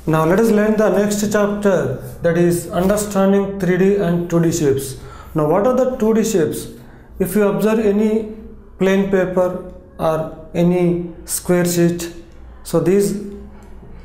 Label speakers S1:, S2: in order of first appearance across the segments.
S1: Now let us learn the next chapter, that is understanding 3D and 2D shapes. Now what are the 2D shapes? If you observe any plain paper or any square sheet, so these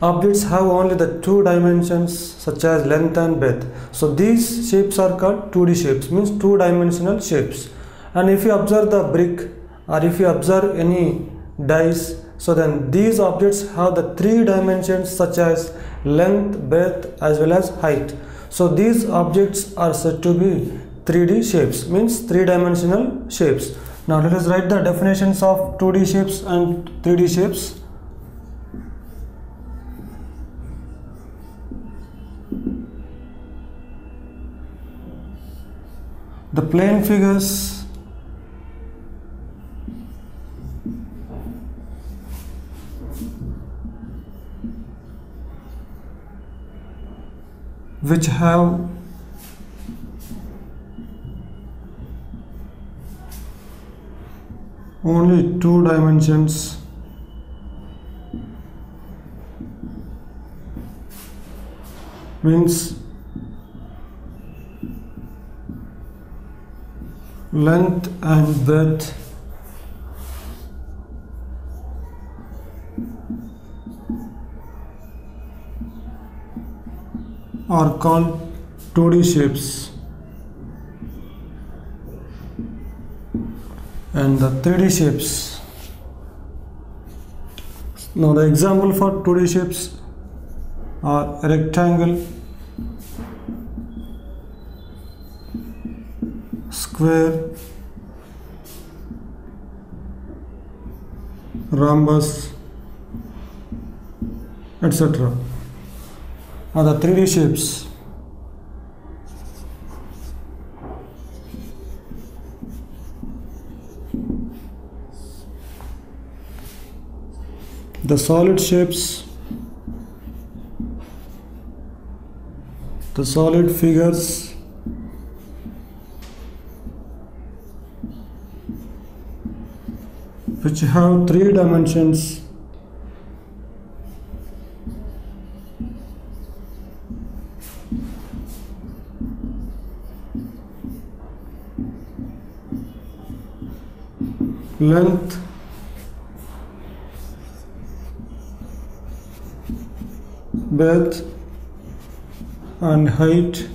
S1: objects have only the two dimensions such as length and breadth. So these shapes are called 2D shapes, means two-dimensional shapes. And if you observe the brick or if you observe any dice, so then these objects have the three dimensions such as length, breadth as well as height. So these objects are said to be 3D shapes, means three-dimensional shapes. Now let us write the definitions of 2D shapes and 3D shapes. The plane figures which have only two dimensions means length and breadth are called 2D shapes, and the 3D shapes. Now the example for 2D shapes are rectangle, square, rhombus, etc. Are the 3D shapes. The solid shapes, the solid figures, which have three dimensions length, breadth and height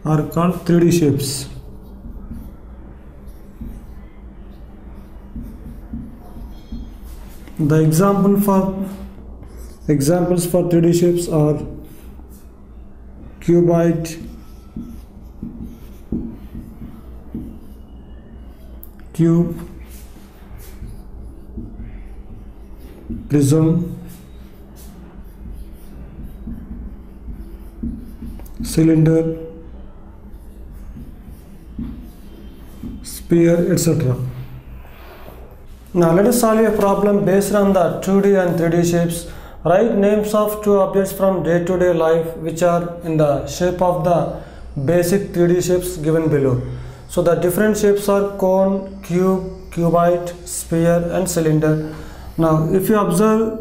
S1: are called 3D shapes. The examples for 3D shapes are cuboid, cube, prism, cylinder, sphere, etc. Now let us solve a problem based on the 2D and 3D shapes. Write names of two objects from day-to-day life which are in the shape of the basic 3D shapes given below. So the different shapes are cone, cube, cuboid, sphere and cylinder. Now if you observe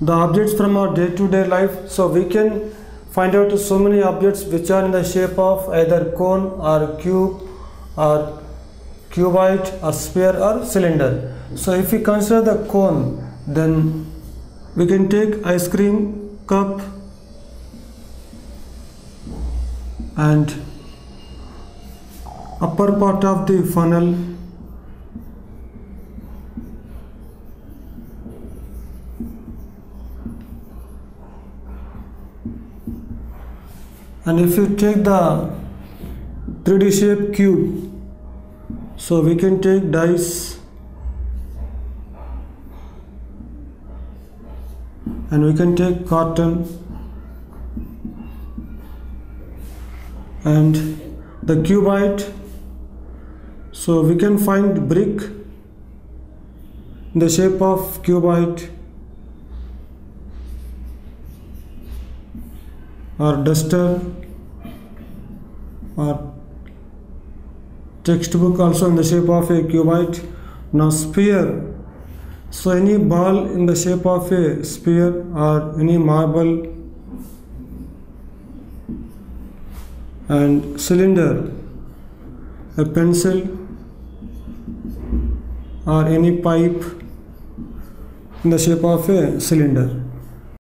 S1: the objects from our day-to-day life, so we can find out so many objects which are in the shape of either cone or cube or cuboid or sphere or cylinder. So if we consider the cone, then we can take ice cream cup and upper part of the funnel and if you take the 3D shape cube, so we can take dice and we can take cotton and the cuboid, so we can find brick in the shape of cuboid or duster or textbook also in the shape of a cuboid. Now sphere, so any ball in the shape of a sphere or any marble, and cylinder, a pencil or any pipe in the shape of a cylinder.